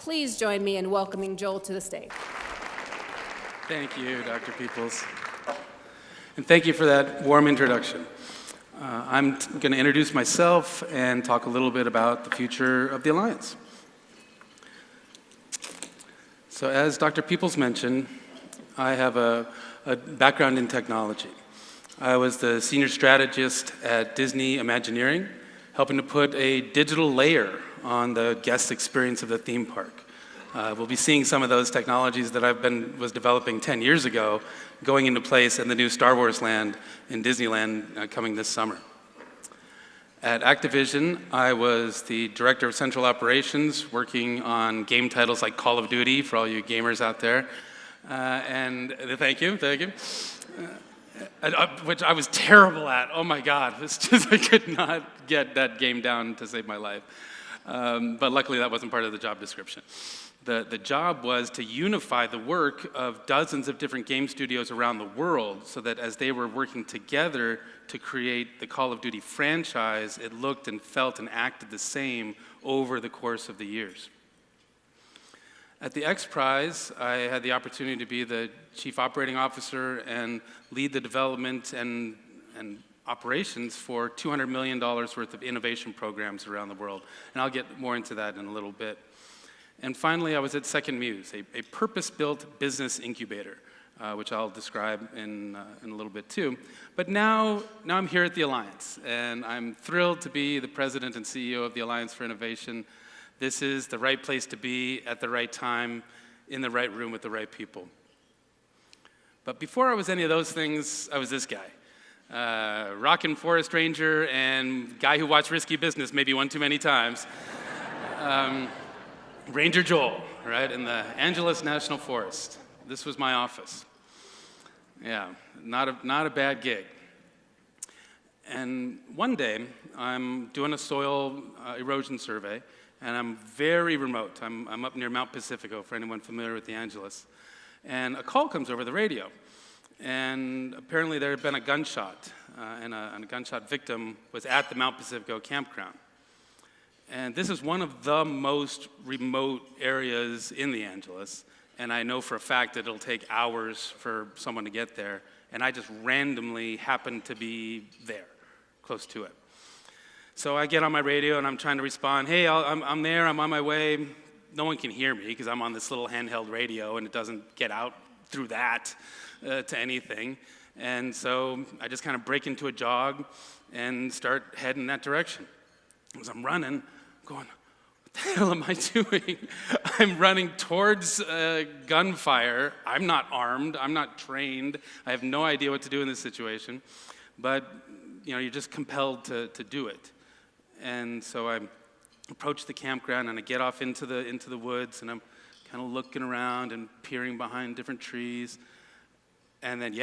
Please join me in welcoming Joel to the stage. Thank you, Dr. Peoples. And thank you for that warm introduction. I'm going to introduce myself and talk a little bit about the future of the Alliance. So as Dr. Peoples mentioned, I have a background in technology. I was the senior strategist at Disney Imagineering, helping to put a digital layer on the guest experience of the theme park. We'll be seeing some of those technologies that was developing 10 years ago going into place in the new Star Wars land in Disneyland coming this summer. At Activision, I was the director of central operations, working on game titles like Call of Duty for all you gamers out there. And thank you. Which I was terrible at. Oh my God, I could not get that game down to save my life. But luckily that wasn't part of the job description. The job was to unify the work of dozens of different game studios around the world so that as they were working together to create the Call of Duty franchise, it looked and felt and acted the same over the course of the years. At the XPrize, I had the opportunity to be the chief operating officer and lead the development and operations for $200 million worth of innovation programs around the world. And I'll get more into that in a little bit. And finally, I was at Second Muse, a purpose-built business incubator, which I'll describe in a little bit too. But now I'm here at the Alliance, and I'm thrilled to be the president and CEO of the Alliance for Innovation. This is the right place to be at the right time, in the right room with the right people. But before I was any of those things, I was this guy. Rockin' forest ranger and guy who watched Risky Business maybe one too many times. Ranger Joel, right, in the Angeles National Forest. This was my office. Yeah, not a bad gig. And one day, I'm doing a soil erosion survey, and I'm very remote. I'm up near Mount Pacifico, for anyone familiar with the Angeles. And a call comes over the radio. And apparently there had been a gunshot, and a gunshot victim was at the Mount Pacifico campground. And this is one of the most remote areas in the Angeles, and I know for a fact that it'll take hours for someone to get there, and I just randomly happened to be there, close to it. So I get on my radio and I'm trying to respond, hey, I'm there, I'm on my way. No one can hear me because I'm on this little handheld radio and it doesn't get out through that to anything. And so I just kind of break into a jog and start heading that direction. As I'm running, I'm going, what the hell am I doing? I'm running towards gunfire. I'm not armed, I'm not trained. I have no idea what to do in this situation. But you're just compelled to do it. And so I approach the campground and I get off into the woods and I'm kind of looking around and peering behind different trees. And then,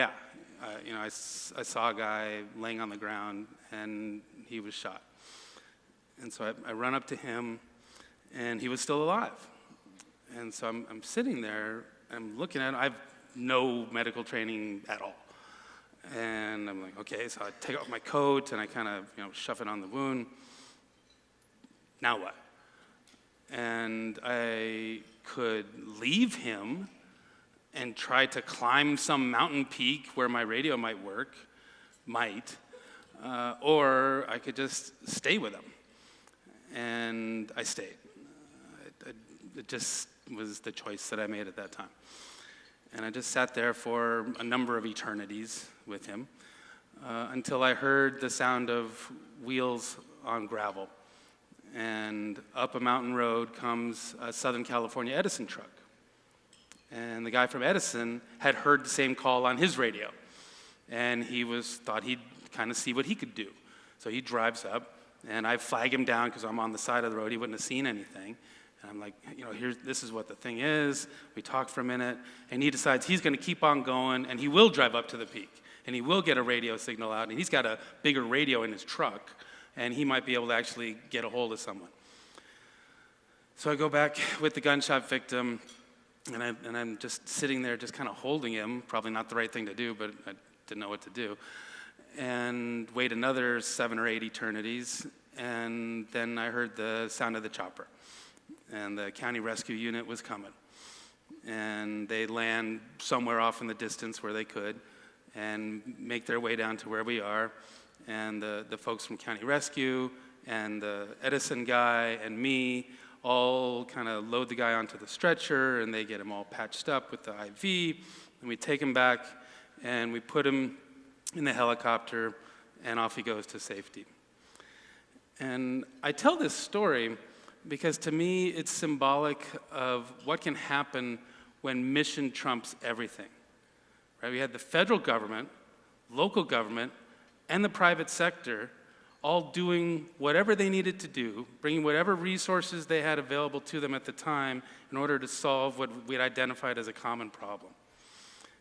I saw a guy laying on the ground and he was shot. And so I run up to him and he was still alive. And so I'm sitting there, I'm looking at him. I have no medical training at all. And I'm like, okay, so I take off my coat and I kind of, shove it on the wound. Now what? And I could leave him and try to climb some mountain peak where my radio might work, or I could just stay with him. And I stayed. It just was the choice that I made at that time. And I just sat there for a number of eternities with him until I heard the sound of wheels on gravel. And up a mountain road comes a Southern California Edison truck. And the guy from Edison had heard the same call on his radio. And he thought he'd kind of see what he could do. So he drives up, and I flag him down because I'm on the side of the road. He wouldn't have seen anything. And I'm like, this is what the thing is. We talked for a minute, and he decides he's going to keep on going, and he will drive up to the peak. And he will get a radio signal out, and he's got a bigger radio in his truck, and he might be able to actually get a hold of someone. So I go back with the gunshot victim, and I'm just sitting there just kind of holding him, probably not the right thing to do, but I didn't know what to do, and wait another 7 or 8 eternities, and then I heard the sound of the chopper. and the county rescue unit was coming. And they'd land somewhere off in the distance where they could and make their way down to where we are. And the folks from county rescue and the Edison guy and me all kind of load the guy onto the stretcher, and they get him all patched up with the IV, and we take him back, and we put him in the helicopter, and off he goes to safety. And I tell this story because to me it's symbolic of what can happen when mission trumps everything. Right? We had the federal government, local government, and the private sector all doing whatever they needed to do, bringing whatever resources they had available to them at the time in order to solve what we'd identified as a common problem.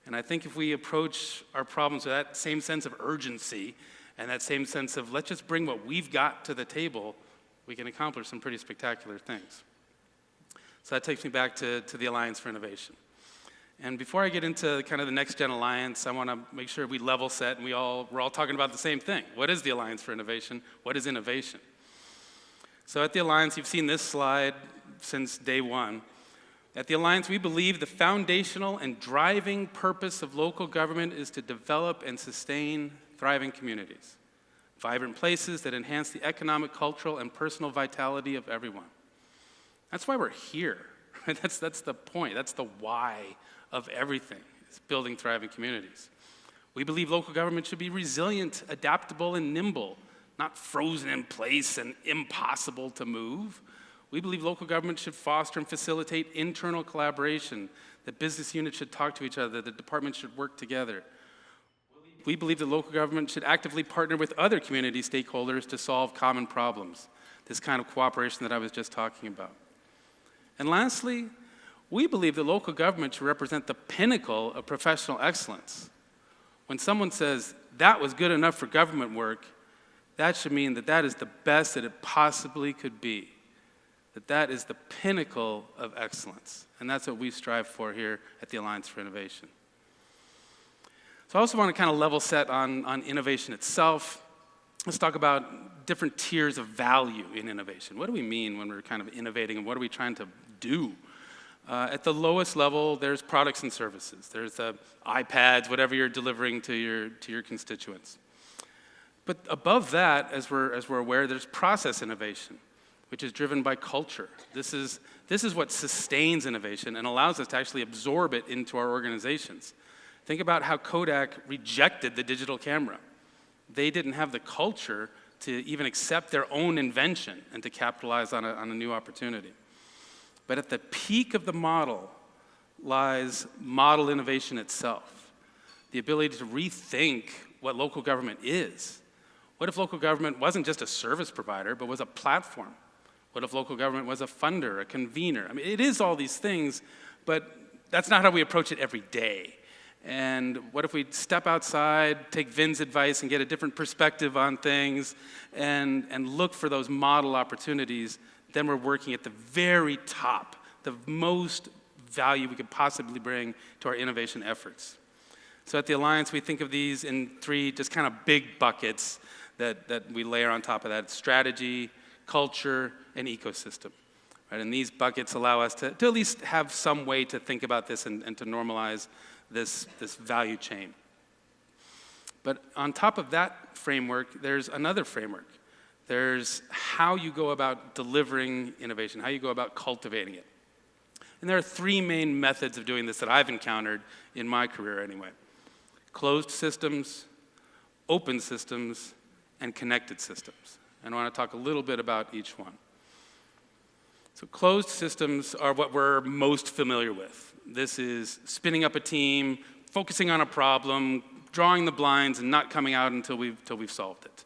And I think if we approach our problems with that same sense of urgency and that same sense of let's just bring what we've got to the table, we can accomplish some pretty spectacular things. So that takes me back to the Alliance for Innovation. And before I get into kind of the Next Gen Alliance, I want to make sure we level set and we're all talking about the same thing. What is the Alliance for Innovation? What is innovation? So at the Alliance, you've seen this slide since day one. At the Alliance, we believe the foundational and driving purpose of local government is to develop and sustain thriving communities, vibrant places that enhance the economic, cultural, and personal vitality of everyone. That's why we're here. That's the point. That's the why of everything, is building thriving communities. We believe local government should be resilient, adaptable, and nimble, not frozen in place and impossible to move. We believe local government should foster and facilitate internal collaboration, that business units should talk to each other, that departments should work together. We believe that local government should actively partner with other community stakeholders to solve common problems, this kind of cooperation that I was just talking about. And lastly, we believe that local government should represent the pinnacle of professional excellence. When someone says, that was good enough for government work, that should mean that that is the best that it possibly could be. That is the pinnacle of excellence. And that's what we strive for here at the Alliance for Innovation. So I also want to kind of level set on innovation itself. Let's talk about different tiers of value in innovation. What do we mean when we're kind of innovating, and what are we trying to do? At the lowest level, there's products and services. There's iPads, whatever you're delivering to your constituents. But above that, as we're aware, there's process innovation, which is driven by culture. This is what sustains innovation and allows us to actually absorb it into our organizations. Think about how Kodak rejected the digital camera. They didn't have the culture to even accept their own invention and to capitalize on a new opportunity. But at the peak of the model lies model innovation itself, the ability to rethink what local government is. What if local government wasn't just a service provider, but was a platform? What if local government was a funder, a convener? I mean, it is all these things, but that's not how we approach it every day. And what if we step outside, take Vin's advice, and get a different perspective on things, and look for those model opportunities? Then we're working at the very top, the most value we could possibly bring to our innovation efforts. So at the Alliance, we think of these in three just kind of big buckets that we layer on top of that: strategy, culture, and ecosystem. Right? And these buckets allow us to at least have some way to think about this and to normalize this value chain. But on top of that framework, there's another framework. There's how you go about delivering innovation, how you go about cultivating it. And there are three main methods of doing this that I've encountered in my career anyway: closed systems, open systems, and connected systems. And I want to talk a little bit about each one. So closed systems are what we're most familiar with. This is spinning up a team, focusing on a problem, drawing the blinds, and not coming out until we've solved it.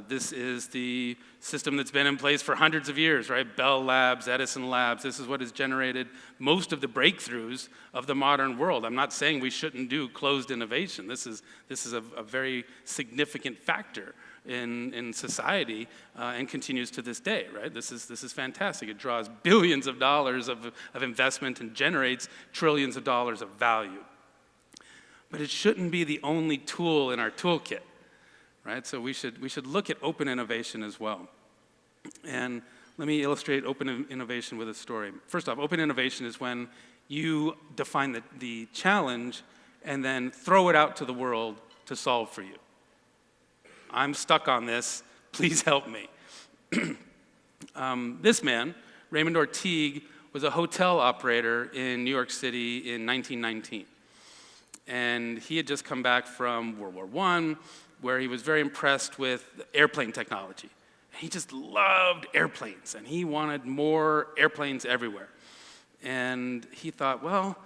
This is the system that's been in place for hundreds of years, right? Bell Labs, Edison Labs. This is what has generated most of the breakthroughs of the modern world. I'm not saying we shouldn't do closed innovation. This is a very significant factor in society and continues to this day, right? This is fantastic. It draws billions of dollars of investment and generates trillions of dollars of value. But it shouldn't be the only tool in our toolkit. Right? So we should look at open innovation as well. And Let me illustrate open innovation with a story. First off, open innovation is when you define the challenge and then throw it out to the world to solve for you. I'm stuck on this, please help me. This man, Raymond Ortigue, was a hotel operator in New York City in 1919. And he had just come back from World War I, where he was very impressed with airplane technology. He just loved airplanes, and he wanted more airplanes everywhere. And he thought, well,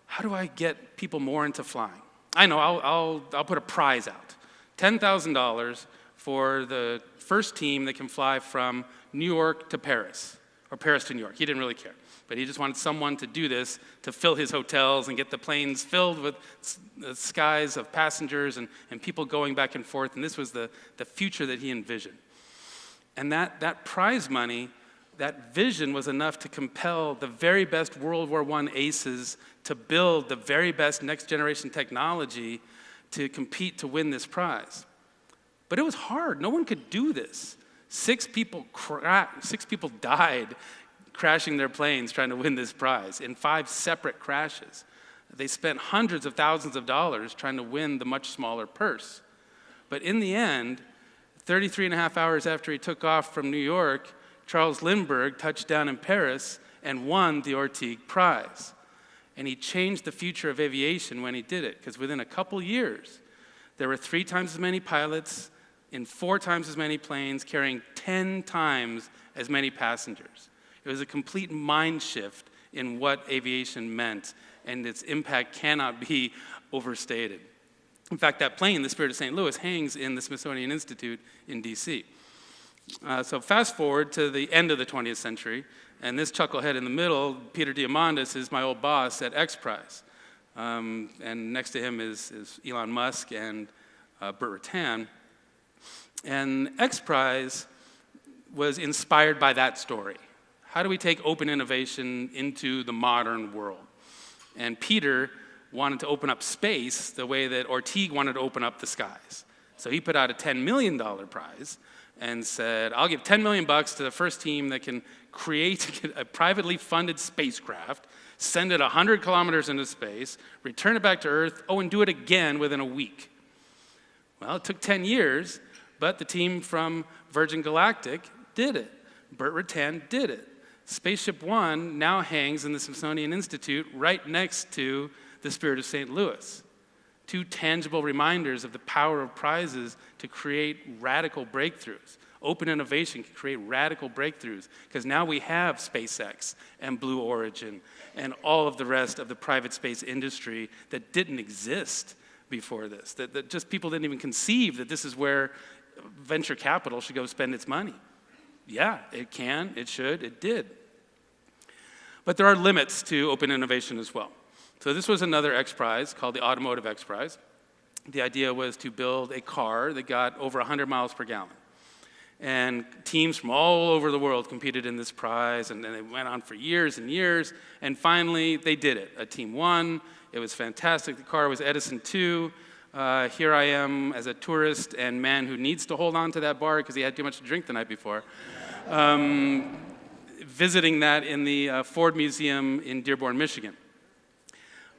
how do I get people more into flying? I know, I'll put a prize out. $10,000 for the first team that can fly from New York to Paris, or Paris to New York. He didn't really care. But he just wanted someone to do this, to fill his hotels and get the planes filled with the skies of passengers and people going back and forth. And this was the future that he envisioned. And that prize money, that vision was enough to compel the very best World War I aces to build the very best next generation technology to compete to win this prize. But it was hard. No one could do this. 6 people died crashing their planes trying to win this prize in 5 separate crashes. They spent hundreds of thousands of dollars trying to win the much smaller purse. But in the end, 33 and a half hours after he took off from New York, Charles Lindbergh touched down in Paris and won the Ortigue Prize. And he changed the future of aviation when he did it, because within a couple years, there were 3 times as many pilots in 4 times as many planes carrying 10 times as many passengers. It was a complete mind shift in what aviation meant, and its impact cannot be overstated. In fact, that plane, the Spirit of St. Louis, hangs in the Smithsonian Institute in DC. So fast forward to the end of the 20th century, and this chucklehead in the middle, Peter Diamandis, is my old boss at XPrize. And next to him is Elon Musk and Burt Rutan. And XPrize was inspired by that story. How do we take open innovation into the modern world? And Peter wanted to open up space the way that Ortigue wanted to open up the skies. So he put out a $10 million prize and said, I'll give $10 million to the first team that can create a privately funded spacecraft, send it 100 kilometers into space, return it back to Earth, and do it again within a week. Well, it took 10 years, but the team from Virgin Galactic did it. Burt Rutan did it. Spaceship One now hangs in the Smithsonian Institute right next to the Spirit of St. Louis. 2 tangible reminders of the power of prizes to create radical breakthroughs. Open innovation can create radical breakthroughs, because now we have SpaceX and Blue Origin and all of the rest of the private space industry that didn't exist before this, that just people didn't even conceive that this is where venture capital should go spend its money. Yeah, it can, it should, it did. But there are limits to open innovation as well. So this was another XPrize called the Automotive XPrize. The idea was to build a car that got over 100 miles per gallon. And teams from all over the world competed in this prize, and then it went on for years and years, and finally they did it. A team won. It was fantastic. The car was Edison 2. Here I am as a tourist and man who needs to hold on to that bar because he had too much to drink the night before, visiting that in the Ford Museum in Dearborn, Michigan.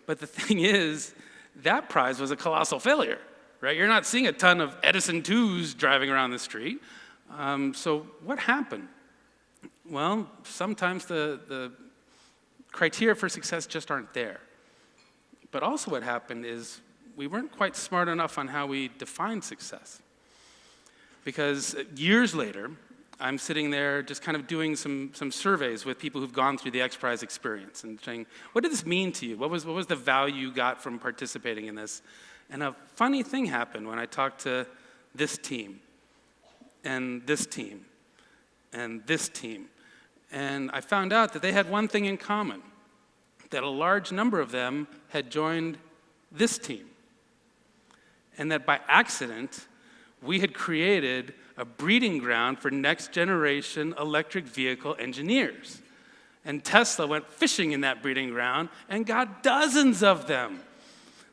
But the thing is, that prize was a colossal failure, right? You're not seeing a ton of Edison 2s driving around the street. So what happened? Well, sometimes the criteria for success just aren't there. But also what happened is we weren't quite smart enough on how we define success. Because years later, I'm sitting there just kind of doing some surveys with people who've gone through the XPrize experience and saying, what did this mean to you? What was the value you got from participating in this? And a funny thing happened when I talked to this team and this team and this team. And I found out that they had one thing in common, that a large number of them had joined this team. And that by accident, we had created a breeding ground for next generation electric vehicle engineers. And Tesla went fishing in that breeding ground and got dozens of them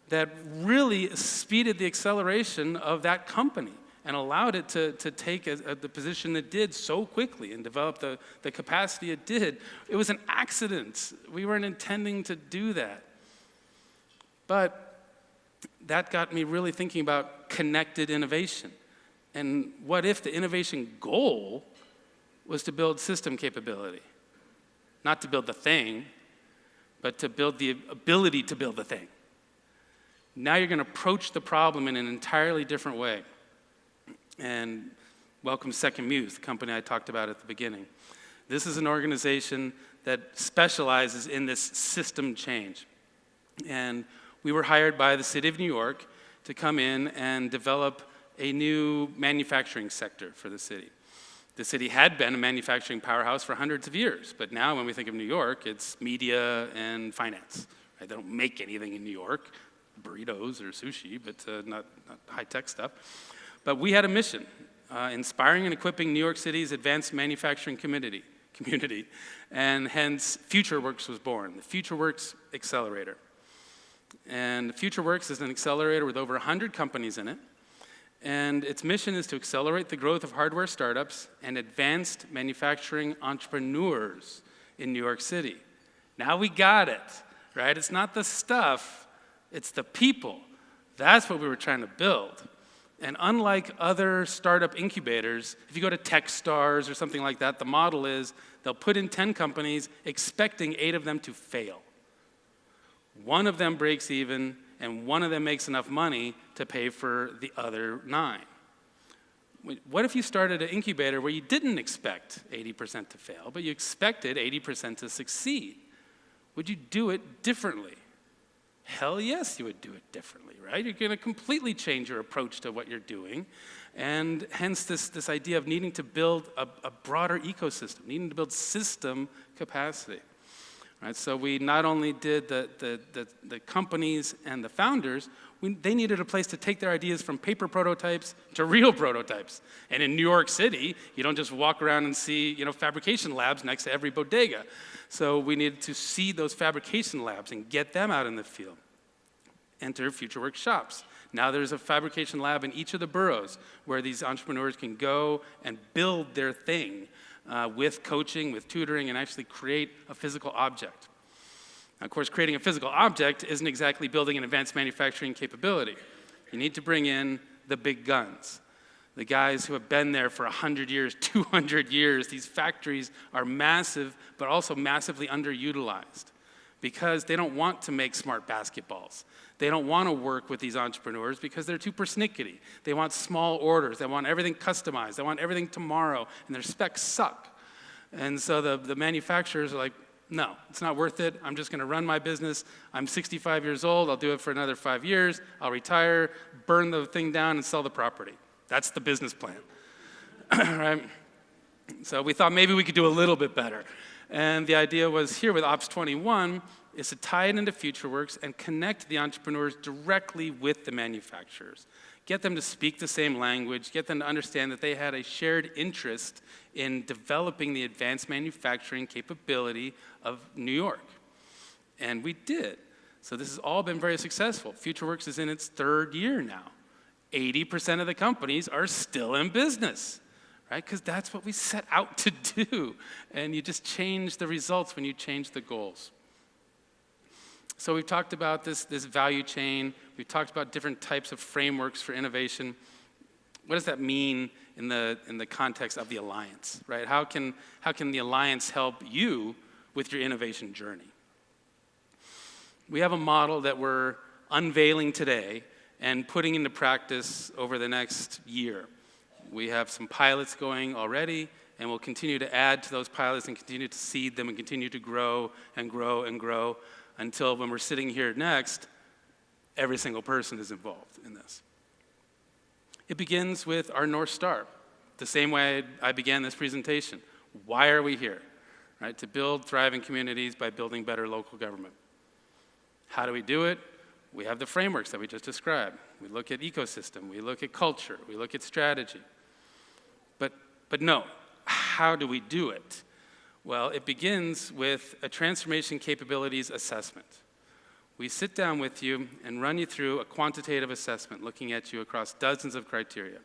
that really speeded the acceleration of that company and allowed it to take the position it did so quickly and develop the capacity it did. It was an accident. We weren't intending to do that. But that got me really thinking about connected innovation. And what if the innovation goal was to build system capability? Not to build the thing, but to build the ability to build the thing. Now you're going to approach the problem in an entirely different way. And welcome Second Muse, the company I talked about at the beginning. This is an organization that specializes in this system change. And we were hired by the city of New York to come in and develop a new manufacturing sector for the city. The city had been a manufacturing powerhouse for hundreds of years, but now when we think of New York, it's media and finance. Right? They don't make anything in New York, burritos or sushi, but not high-tech stuff. But we had a mission, inspiring and equipping New York City's advanced manufacturing community, and hence FutureWorks was born, the FutureWorks Accelerator. And FutureWorks is an accelerator with over 100 companies in it, and its mission is to accelerate the growth of hardware startups and advanced manufacturing entrepreneurs in New York City. Now we got it, right? It's not the stuff, it's the people. That's what we were trying to build. And unlike other startup incubators, if you go to Techstars or something like that, the model is they'll put in 10 companies expecting 8 of them to fail. One of them breaks even, and one of them makes enough money to pay for the other 9. What if you started an incubator where you didn't expect 80% to fail, but you expected 80% to succeed? Would you do it differently? Hell yes, you would do it differently, right? You're going to completely change your approach to what you're doing, and hence this idea of needing to build a broader ecosystem, needing to build system capacity. Right, so we not only did the companies and the founders, they needed a place to take their ideas from paper prototypes to real prototypes. And in New York City, you don't just walk around and see fabrication labs next to every bodega. So we needed to see those fabrication labs and get them out in the field. Enter FutureWorks shops. Now there's a fabrication lab in each of the boroughs where these entrepreneurs can go and build their thing. With coaching, with tutoring, and actually create a physical object. Now, of course, creating a physical object isn't exactly building an advanced manufacturing capability. You need to bring in the big guns, the guys who have been there for 100 years, 200 years. These factories are massive, but also massively underutilized because they don't want to make smart basketballs. They don't want to work with these entrepreneurs because they're too persnickety. They want small orders. They want everything customized. They want everything tomorrow, and their specs suck. And so the manufacturers are like, no, it's not worth it. I'm just going to run my business. I'm 65 years old. I'll do it for another 5 years. I'll retire, burn the thing down, and sell the property. That's the business plan. Right? So we thought maybe we could do a little bit better. And the idea was here with Ops 21 is to tie it into FutureWorks and connect the entrepreneurs directly with the manufacturers. Get them to speak the same language, get them to understand that they had a shared interest in developing the advanced manufacturing capability of New York. And we did. So this has all been very successful. FutureWorks is in its 3rd year now. 80% of the companies are still in business. Right? Because that's what we set out to do. And you just change the results when you change the goals. So we've talked about this value chain. We've talked about different types of frameworks for innovation. What does that mean in the context of the alliance, right? How can the alliance help you with your innovation journey? We have a model that we're unveiling today and putting into practice over the next year. We have some pilots going already, and we'll continue to add to those pilots and continue to seed them and continue to grow and grow and grow until when we're sitting here next, every single person is involved in this. It begins with our North Star, the same way I began this presentation. Why are we here? Right? To build thriving communities by building better local government. How do we do it? We have the frameworks that we just described. We look at ecosystem, we look at culture, we look at strategy. But no, how do we do it? Well, it begins with a transformation capabilities assessment. We sit down with you and run you through a quantitative assessment looking at you across dozens of criteria.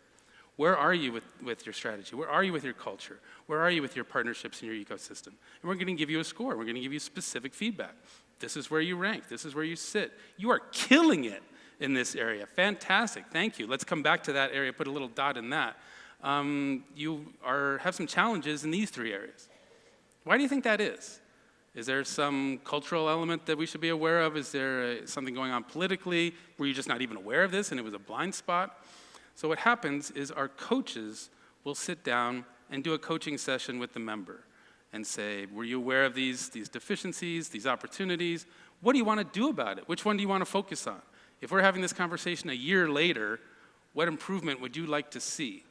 Where are you with your strategy? Where are you with your culture? Where are you with your partnerships in your ecosystem? And we're going to give you a score. We're going to give you specific feedback. This is where you rank. This is where you sit. You are killing it in this area. Fantastic. Thank you. Let's come back to that area, put a little dot in that. Have some challenges in these 3 areas. Why do you think that is? Is there some cultural element that we should be aware of? Is there something going on politically? Were you just not even aware of this and it was a blind spot? So what happens is our coaches will sit down and do a coaching session with the member and say, were you aware of these deficiencies, these opportunities? What do you want to do about it? Which one do you want to focus on? If we're having this conversation a year later, what improvement would you like to see?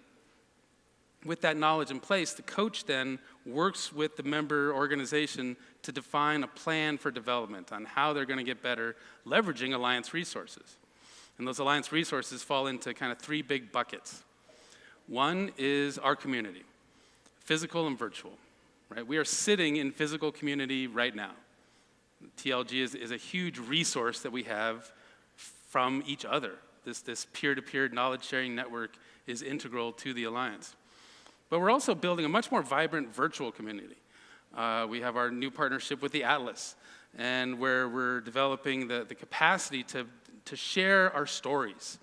With that knowledge in place, the coach then works with the member organization to define a plan for development on how they're going to get better, leveraging Alliance resources. And those Alliance resources fall into kind of 3 big buckets. One is our community, physical and virtual. Right? We are sitting in physical community right now. TLG is a huge resource that we have from each other. This peer-to-peer knowledge-sharing network is integral to the Alliance. But we're also building a much more vibrant virtual community. We have our new partnership with the Atlas, and where we're developing the capacity to share our stories,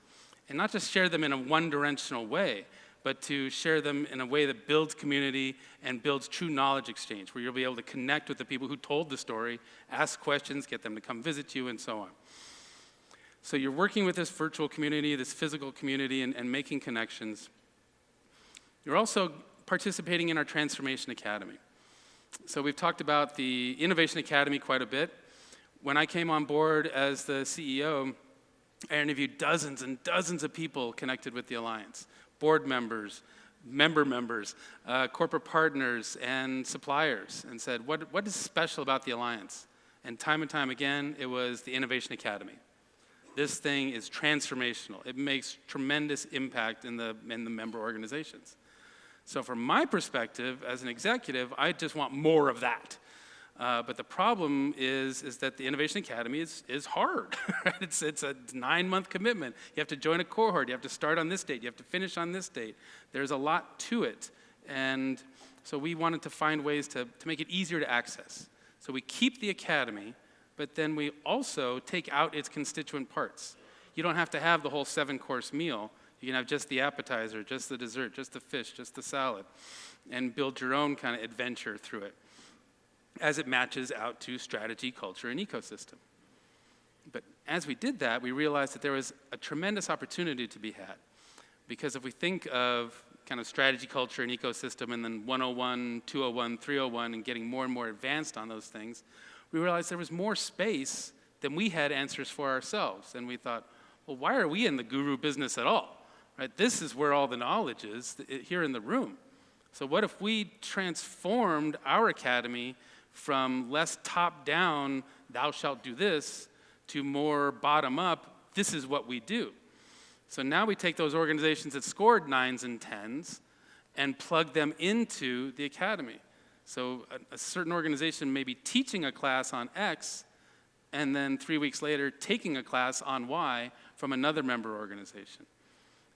and not just share them in a one-directional way, but to share them in a way that builds community and builds true knowledge exchange, where you'll be able to connect with the people who told the story, ask questions, get them to come visit you, and so on. So you're working with this virtual community, this physical community, and making connections. You're also participating in our Transformation Academy. So we've talked about the Innovation Academy quite a bit. When I came on board as the CEO, I interviewed dozens and dozens of people connected with the Alliance. Board members, member members, corporate partners, and suppliers, and said, what is special about the Alliance? And time again, it was the Innovation Academy. This thing is transformational. It makes tremendous impact in the member organizations. So from my perspective, as an executive, I just want more of that. But the problem is that the Innovation Academy is hard. Right? It's a 9-month commitment. You have to join a cohort. You have to start on this date. You have to finish on this date. There's a lot to it. And so we wanted to find ways to make it easier to access. So we keep the academy, but then we also take out its constituent parts. You don't have to have the whole 7-course meal. You can have just the appetizer, just the dessert, just the fish, just the salad, and build your own kind of adventure through it as it matches out to strategy, culture, and ecosystem. But as we did that, we realized that there was a tremendous opportunity to be had. Because if we think of kind of strategy, culture, and ecosystem, and then 101, 201, 301, and getting more and more advanced on those things, we realized there was more space than we had answers for ourselves. And we thought, well, why are we in the guru business at all? Right? This is where all the knowledge is, here in the room. So what if we transformed our academy from less top-down, thou shalt do this, to more bottom-up, this is what we do. So now we take those organizations that scored 9s and 10s and plug them into the academy. So a certain organization may be teaching a class on X, and then 3 weeks later taking a class on Y from another member organization.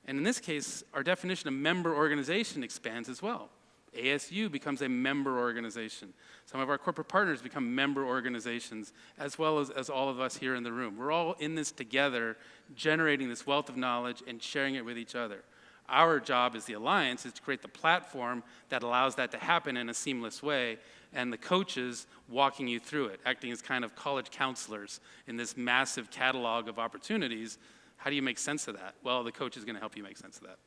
And in this case, our definition of member organization expands as well. ASU becomes a member organization. Some of our corporate partners become member organizations, as well as all of us here in the room. We're all in this together, generating this wealth of knowledge and sharing it with each other. Our job as the Alliance is to create the platform that allows that to happen in a seamless way, and the coaches walking you through it, acting as kind of college counselors in this massive catalog of opportunities. How do you make sense of that? Well, the coach is going to help you make sense of that.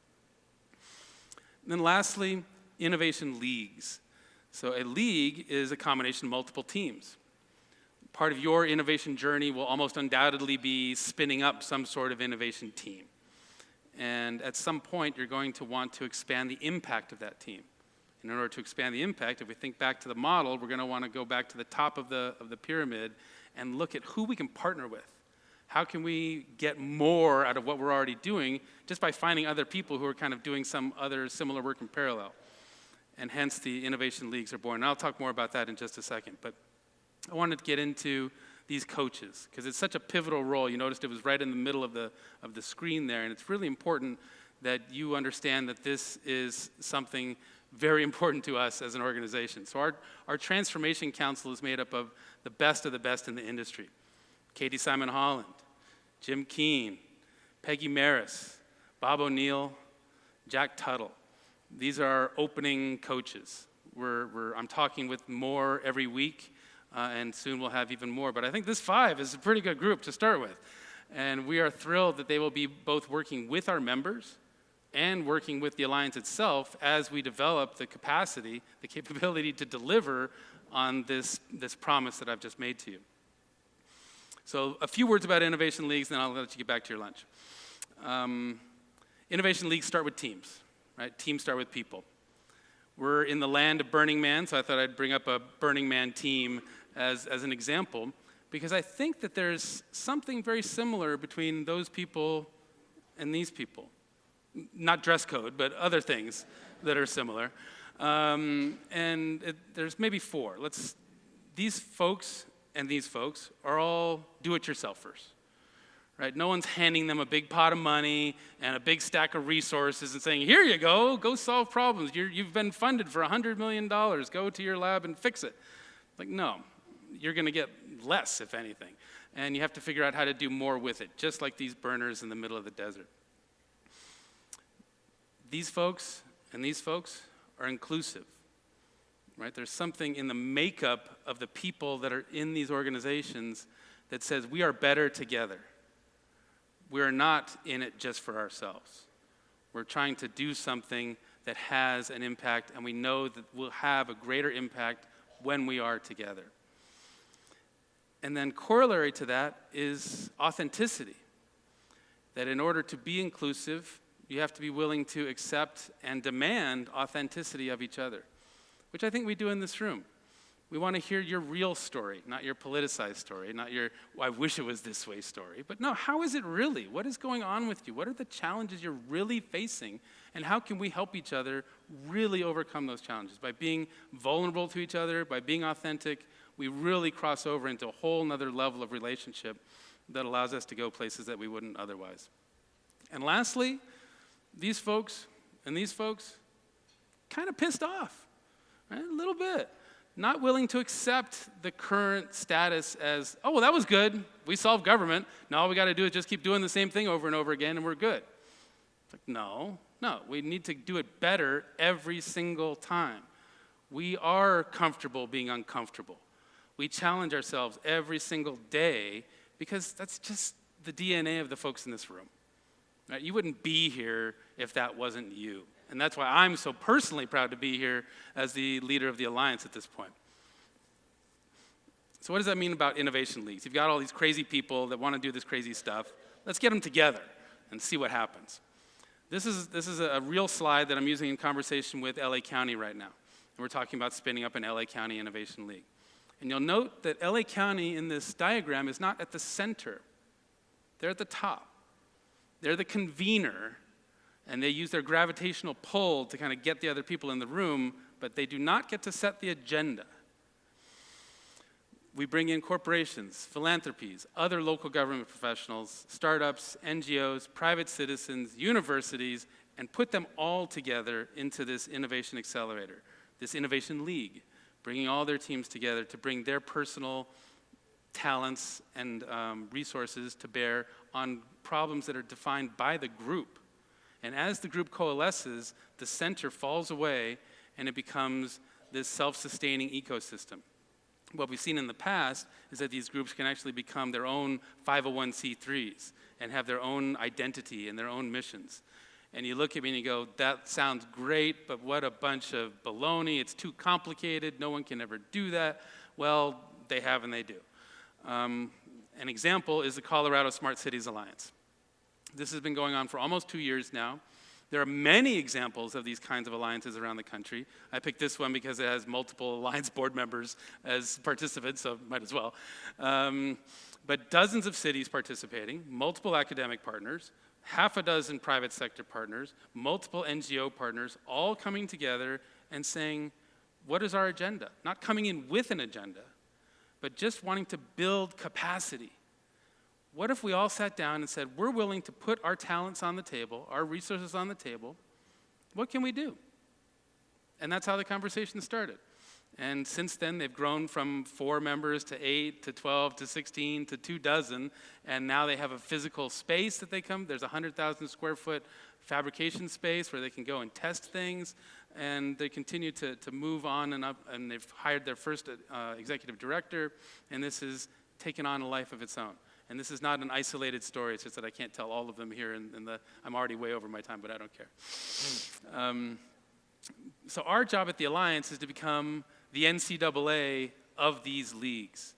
And then lastly, innovation leagues. So a league is a combination of multiple teams. Part of your innovation journey will almost undoubtedly be spinning up some sort of innovation team. And at some point, you're going to want to expand the impact of that team. In order to expand the impact, if we think back to the model, we're going to want to go back to the top of the pyramid and look at who we can partner with. How can we get more out of what we're already doing just by finding other people who are kind of doing some other similar work in parallel? And hence the innovation leagues are born. And I'll talk more about that in just a second. But I wanted to get into these coaches because it's such a pivotal role. You noticed it was right in the middle of the screen there, and it's really important that you understand that this is something very important to us as an organization. So our Transformation Council is made up of the best in the industry. Katie Simon Holland, Jim Keane, Peggy Maris, Bob O'Neill, Jack Tuttle. These are our opening coaches. I'm talking with more every week, and soon we'll have even more. But I think this 5 is a pretty good group to start with. And we are thrilled that they will be both working with our members and working with the Alliance itself as we develop the capacity, the capability to deliver on this promise that I've just made to you. So a few words about Innovation Leagues, then I'll let you get back to your lunch. Innovation Leagues start with teams, right? Teams start with people. We're in the land of Burning Man, so I thought I'd bring up a Burning Man team as an example, because I think that there's something very similar between those people and these people. Not dress code, but other things that are similar. There's maybe 4. These folks and these folks are all do-it-yourselfers, right? No one's handing them a big pot of money and a big stack of resources and saying, here you go solve problems. You've been funded for $100 million. Go to your lab and fix it. Like, no, you're going to get less, if anything. And you have to figure out how to do more with it, just like these burners in the middle of the desert. These folks and these folks are inclusive, right? There's something in the makeup of the people that are in these organizations that says we are better together. We are not in it just for ourselves. We're trying to do something that has an impact, and we know that we'll have a greater impact when we are together. And then corollary to that is authenticity. That in order to be inclusive, you have to be willing to accept and demand authenticity of each other, which I think we do in this room. We want to hear your real story, not your politicized story, not your, I wish it was this way story. But no, how is it really? What is going on with you? What are the challenges you're really facing? And how can we help each other really overcome those challenges? By being vulnerable to each other, by being authentic, we really cross over into a whole nother level of relationship that allows us to go places that we wouldn't otherwise. And lastly, these folks and these folks kind of pissed off, right? A little bit. Not willing to accept the current status as, oh, well, that was good. We solved government. Now all we got to do is just keep doing the same thing over and over again, and we're good. It's like, no. We need to do it better every single time. We are comfortable being uncomfortable. We challenge ourselves every single day because that's just the DNA of the folks in this room. Right? You wouldn't be here if that wasn't you. And that's why I'm so personally proud to be here as the leader of the Alliance at this point. So what does that mean about innovation leagues? You've got all these crazy people that want to do this crazy stuff. Let's get them together and see what happens. This is a real slide that I'm using in conversation with LA County right now. And we're talking about spinning up an LA County Innovation League. And you'll note that LA County in this diagram is not at the center. They're at the top. They're the convener, and they use their gravitational pull to kind of get the other people in the room, but they do not get to set the agenda. We bring in corporations, philanthropies, other local government professionals, startups, NGOs, private citizens, universities, and put them all together into this innovation accelerator, this innovation league, bringing all their teams together to bring their personal talents and resources to bear on problems that are defined by the group. And as the group coalesces, the center falls away and it becomes this self-sustaining ecosystem. What we've seen in the past is that these groups can actually become their own 501c3s and have their own identity and their own missions. And you look at me and you go, that sounds great, but what a bunch of baloney. It's too complicated. No one can ever do that. Well, they have and they do. An example is the Colorado Smart Cities Alliance. This has been going on for almost 2 years now. There are many examples of these kinds of alliances around the country. I picked this one because it has multiple alliance board members as participants, so might as well. But dozens of cities participating, multiple academic partners, half a dozen private sector partners, multiple NGO partners, all coming together and saying, what is our agenda? Not coming in with an agenda, but just wanting to build capacity. What if we all sat down and said, we're willing to put our talents on the table, our resources on the table. What can we do? And that's how the conversation started. And since then, they've grown from 4 members to 8 to 12 to 16 to 24, and now they have a physical space that they come. There's a 100,000 square foot fabrication space where they can go and test things, and they continue to move on and up, and they've hired their first executive director, and this has taken on a life of its own. And this is not an isolated story. It's just that I can't tell all of them here, I'm already way over my time, but I don't care. So our job at the Alliance is to become the NCAA of these leagues.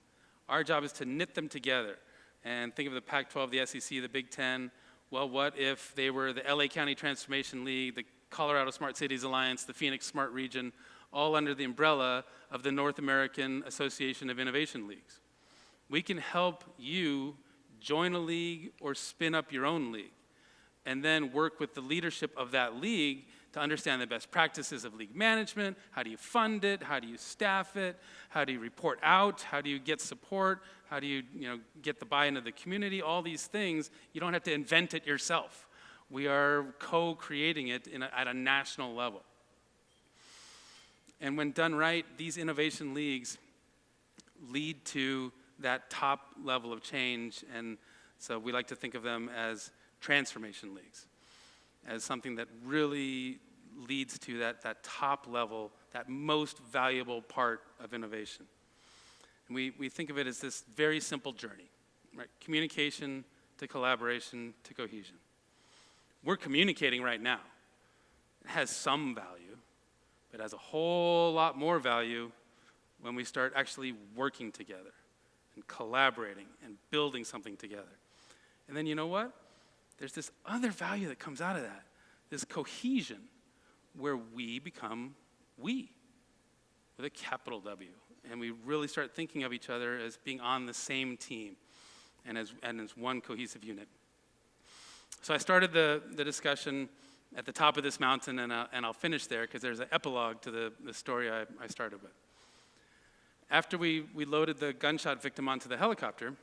Our job is to knit them together. And think of the Pac-12, the SEC, the Big Ten. Well, what if they were the LA County Transformation League, the Colorado Smart Cities Alliance, the Phoenix Smart Region, all under the umbrella of the North American Association of Innovation Leagues? We can help you join a league or spin up your own league, and then work with the leadership of that league to understand the best practices of league management. How do you fund it? How do you staff it? How do you report out? How do you get support? How do you, get the buy-in of the community? All these things, you don't have to invent it yourself. We are co-creating it at a national level. And when done right, these innovation leagues lead to that top level of change, and so we like to think of them as transformation leagues, as something that really leads to that top level, that most valuable part of innovation. And we think of it as this very simple journey, right? Communication to collaboration to cohesion. We're communicating right now. It has some value, but it has a whole lot more value when we start actually working together and collaborating and building something together. And then you know what? There's this other value that comes out of that, this cohesion, where we become we, with a capital W. And we really start thinking of each other as being on the same team and as one cohesive unit. So I started the discussion at the top of this mountain, and I'll finish there because there's an epilogue to the story I started with. After we loaded the gunshot victim onto the helicopter,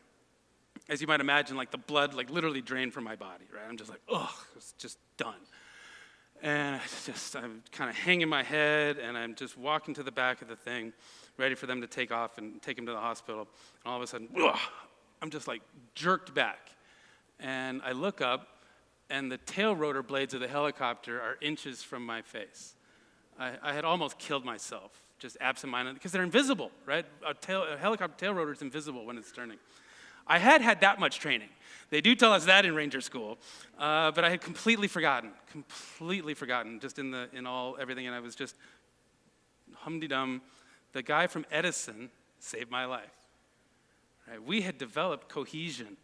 as you might imagine, the blood literally drained from my body, right? I'm just it's just done. And I'm kind of hanging my head, and I'm just walking to the back of the thing, ready for them to take off and take him to the hospital. And all of a sudden, I'm just jerked back. And I look up, and the tail rotor blades of the helicopter are inches from my face. I had almost killed myself, just absent-mindedly, because they're invisible, right? A helicopter tail rotor is invisible when it's turning. I had that much training. They do tell us that in Ranger School, but I had completely forgotten, just in everything, and I was just hum-de-dum. The guy from Edison saved my life. Right? We had developed cohesion.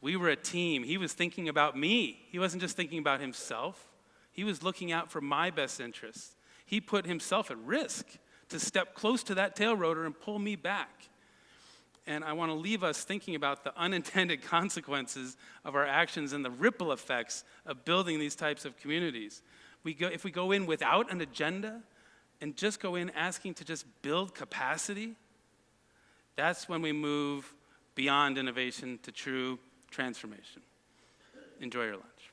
We were a team. He was thinking about me. He wasn't just thinking about himself. He was looking out for my best interests. He put himself at risk to step close to that tail rotor and pull me back. And I want to leave us thinking about the unintended consequences of our actions and the ripple effects of building these types of communities. If we go in without an agenda and just go in asking to just build capacity, that's when we move beyond innovation to true transformation. Enjoy your lunch.